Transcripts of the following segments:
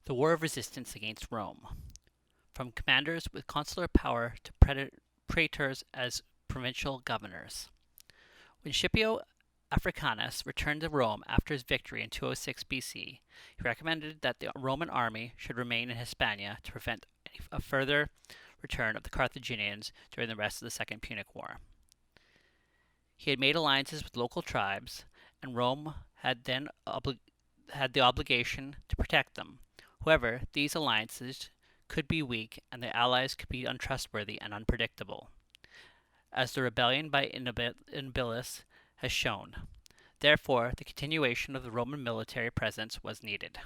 The War of Resistance against Rome. From commanders with consular power to praetors as provincial governors. When Scipio Africanus returned to Rome after his victory in 206 BC, he recommended that the Roman army should remain in Hispania to prevent a further return of the Carthaginians during the rest of the Second Punic War. He had made alliances with local tribes, and Rome had then had the obligation to protect them. However, these alliances could be weak, and the allies could be untrustworthy and unpredictable, as the rebellion by Inabilis has shown. Therefore, the continuation of the Roman military presence was needed.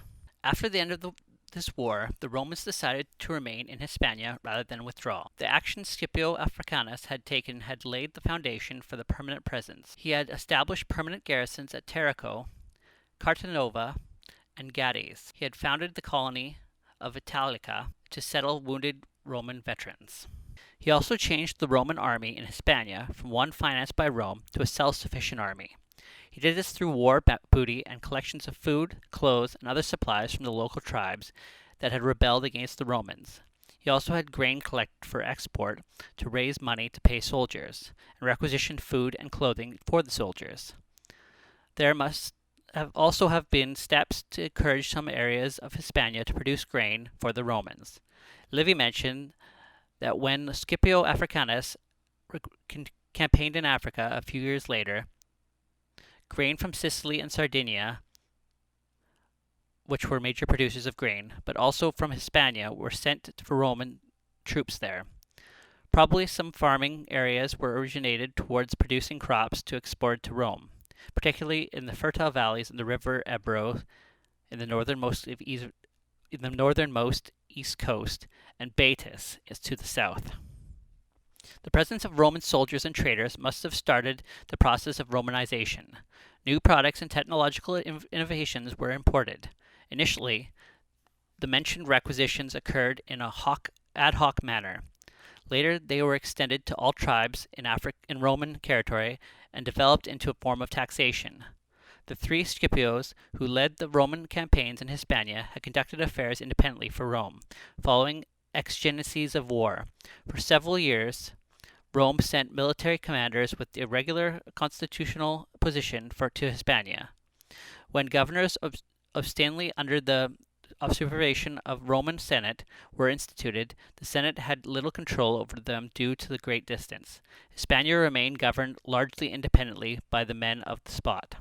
After the end of this war, the Romans decided to remain in Hispania rather than withdraw. The action Scipio Africanus had taken had laid the foundation for the permanent presence. He had established permanent garrisons at Terrico, Cartanova, and Gades. He had founded the colony of Italica to settle wounded Roman veterans. He also changed the Roman army in Hispania from one financed by Rome to a self-sufficient army. He did this through war booty and collections of food, clothes, and other supplies from the local tribes that had rebelled against the Romans. He also had grain collected for export to raise money to pay soldiers, and requisitioned food and clothing for the soldiers. There must have been steps to encourage some areas of Hispania to produce grain for the Romans. Livy mentioned that when Scipio Africanus campaigned in Africa a few years later, grain from Sicily and Sardinia, which were major producers of grain, but also from Hispania, were sent for Roman troops there. Probably some farming areas were originated towards producing crops to export to Rome, particularly in the fertile valleys of the river Ebro in the northernmost east coast, and Baetis is to the south. The presence of Roman soldiers and traders must have started the process of Romanization. New products and technological innovations were imported. Initially, the mentioned requisitions occurred in a ad hoc manner. Later, they were extended to all tribes in Roman territory and developed into a form of taxation. The three Scipios who led the Roman campaigns in Hispania had conducted affairs independently for Rome, following exigencies of war. For several years, Rome sent military commanders with the irregular constitutional position to Hispania. When governors obstinately under the supervision of Roman Senate were instituted, the Senate had little control over them due to the great distance. Hispania remained governed largely independently by the men of the spot.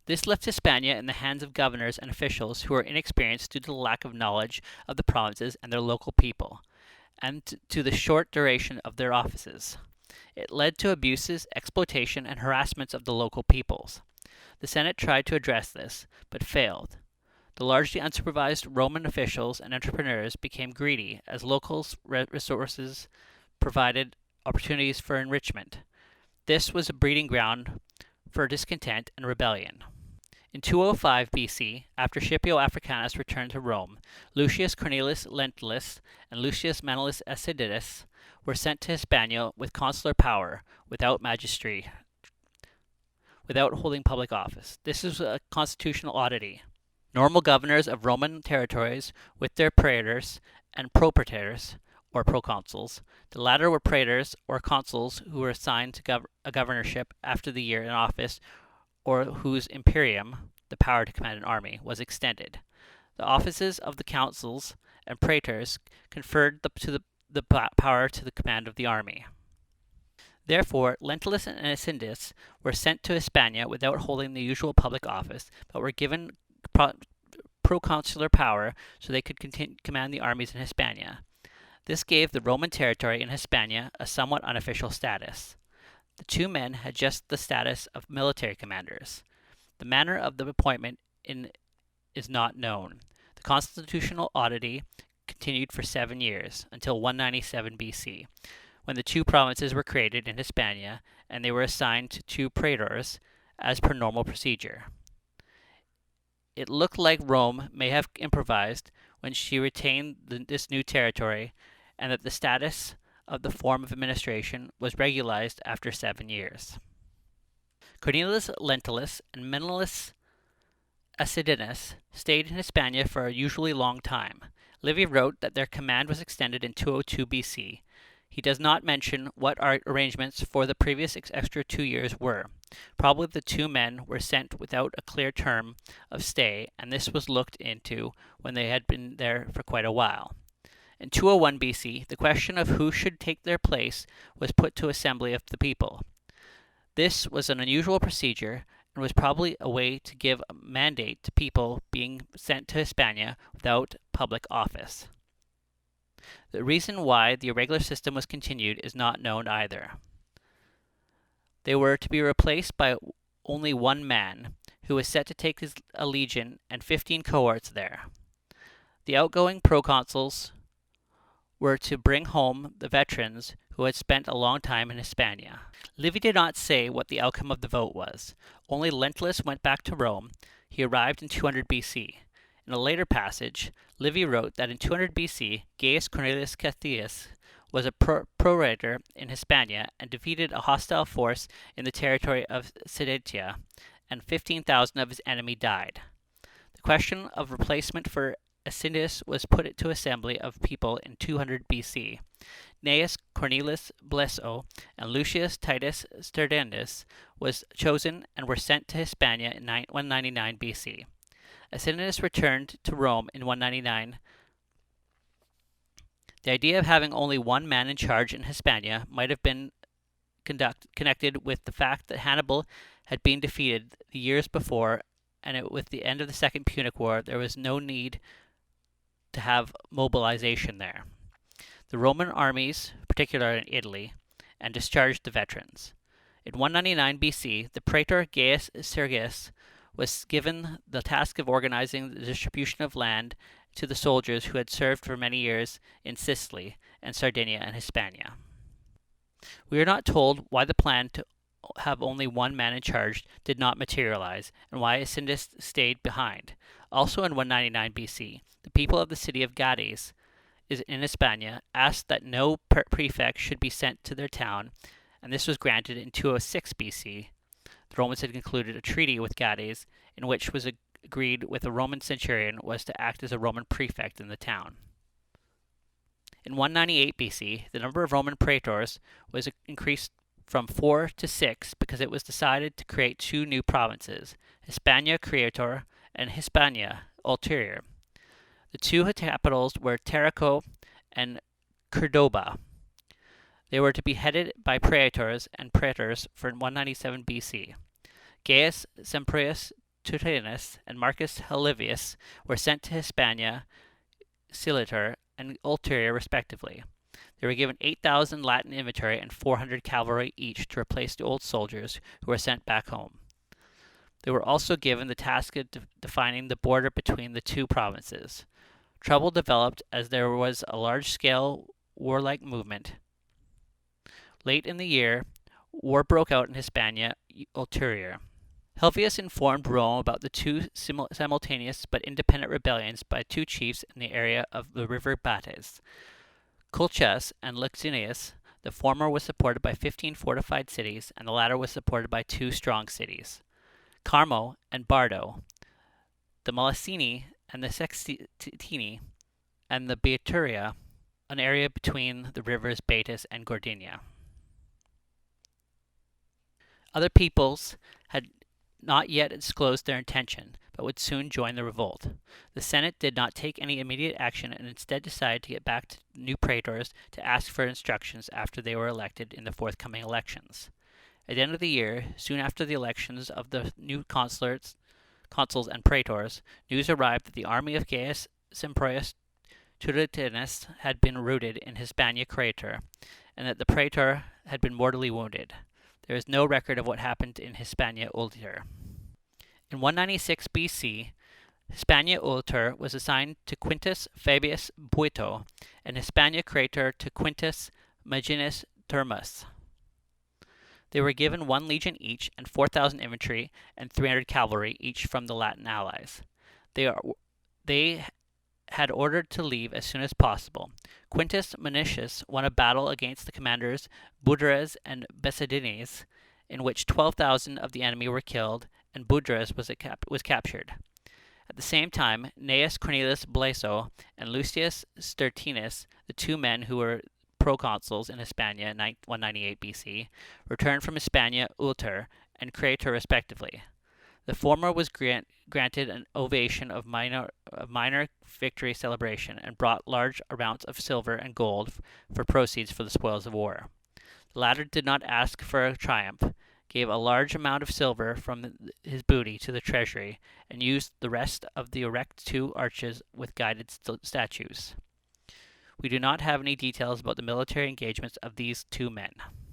This left Hispania in the hands of governors and officials who were inexperienced due to the lack of knowledge of the provinces and their local people, and to the short duration of their offices. It led to abuses, exploitation, and harassments of the local peoples. The Senate tried to address this, but failed. The largely unsupervised Roman officials and entrepreneurs became greedy as local resources provided opportunities for enrichment. This was a breeding ground for discontent and rebellion. In 205 BC, after Scipio Africanus returned to Rome, Lucius Cornelius Lentulus and Lucius Manlius Acidus were sent to Hispania with consular power, without magistry, without holding public office. This is a constitutional oddity. Normal governors of Roman territories, with their praetors and propraetors, or proconsuls. The latter were praetors, or consuls, who were assigned to a governorship after the year in office, or whose imperium, the power to command an army, was extended. The offices of the consuls and praetors conferred the power to the command of the army. Therefore, Lentulus and Acidus were sent to Hispania without holding the usual public office, but were given proconsular power so they could command the armies in Hispania. This gave the Roman territory in Hispania a somewhat unofficial status. The two men had just the status of military commanders. The manner of the appointment is not known. The constitutional oddity continued for 7 years, until 197 BC, when the two provinces were created in Hispania, and they were assigned to two praetors, as per normal procedure. It looked like Rome may have improvised when she retained this new territory, and that the status of the form of administration was regularized after 7 years. Cornelius Lentulus and Manlius Acidinus stayed in Hispania for a usually long time. Livy wrote that their command was extended in 202 BC. He does not mention what arrangements for the previous extra 2 years were. Probably the two men were sent without a clear term of stay, and this was looked into when they had been there for quite a while. In 201 BC, the question of who should take their place was put to assembly of the people. This was an unusual procedure and was probably a way to give a mandate to people being sent to Hispania without public office. The reason why the irregular system was continued is not known either. They were to be replaced by only one man, who was set to take a legion and 15 cohorts there. The outgoing proconsuls were to bring home the veterans who had spent a long time in Hispania. Livy did not say what the outcome of the vote was. Only Lentulus went back to Rome. He arrived in 200 BC. In a later passage, Livy wrote that in 200 BC, Gaius Cornelius Cassius was a prorator in Hispania and defeated a hostile force in the territory of Sidetia, and 15,000 of his enemy died. The question of replacement for Acidinus was put to assembly of people in 200 BC. Gnaeus Cornelius Blesso and Lucius Titus Stardendus was chosen and were sent to Hispania in 199 BC. Acidinus returned to Rome in 199. The idea of having only one man in charge in Hispania might have been connected with the fact that Hannibal had been defeated the years before, and with the end of the Second Punic War, there was no need to have mobilization there. The Roman armies, particularly in Italy, and discharged the veterans. In 199 BC, the praetor Gaius Sergius was given the task of organizing the distribution of land to the soldiers who had served for many years in Sicily and Sardinia and Hispania. We are not told why the plan to have only one man in charge did not materialize, and why Acidinus stayed behind. Also in 199 BC, the people of the city of Gades in Hispania asked that no prefect should be sent to their town, and this was granted in 206 BC. The Romans had concluded a treaty with Gades, in which was agreed with a Roman centurion was to act as a Roman prefect in the town. In 198 BC, the number of Roman praetors was increased from 4 to 6 because it was decided to create two new provinces, Hispania Creator and Hispania Ulterior. The two capitals were Tarraco and Cordoba. They were to be headed by praetors and praetors for 197 BC. Gaius Sempronius Tutanus and Marcus Helivius were sent to Hispania Cilitor and Ulterior respectively. They were given 8,000 Latin infantry and 400 cavalry each to replace the old soldiers who were sent back home. They were also given the task of defining the border between the two provinces. Trouble developed as there was a large-scale warlike movement. Late in the year, war broke out in Hispania Ulterior. Helvius informed Rome about the two simultaneous but independent rebellions by two chiefs in the area of the river Bates, Colchis and Licinius. The former was supported by 15 fortified cities, and the latter was supported by 2 strong cities, Carmo and Bardo, the Molosini and the Sextini, and the Beaturia, an area between the rivers Baetis and Gordinia. Other peoples had not yet disclosed their intention, but would soon join the revolt. The Senate did not take any immediate action and instead decided to get back to new praetors to ask for instructions after they were elected in the forthcoming elections. At the end of the year, soon after the elections of the new consuls and praetors, news arrived that the army of Gaius Sempronius Tutanus had been routed in Hispania Creator, and that the praetor had been mortally wounded. There is no record of what happened in Hispania Ulterior. In 196 BC, Hispania Ulterior was assigned to Quintus Fabius Buito, and Hispania Creator to Quintus Maginus Termus. They were given 1 legion each and 4,000 infantry and 300 cavalry each from the Latin allies. They had ordered to leave as soon as possible. Quintus Manicius won a battle against the commanders Budres and Besadines, in which 12,000 of the enemy were killed, and Budres was captured. At the same time, Gnaeus Cornelius Blaso and Lucius Stertinus, the two men who were proconsuls in Hispania in 198 BC, returned from Hispania Ulter and Crater respectively. The former was granted an ovation of minor victory celebration and brought large amounts of silver and gold for proceeds for the spoils of war. The latter did not ask for a triumph, gave a large amount of silver from his booty to the treasury, and used the rest of the erect two arches with guided statues. We do not have any details about the military engagements of these two men.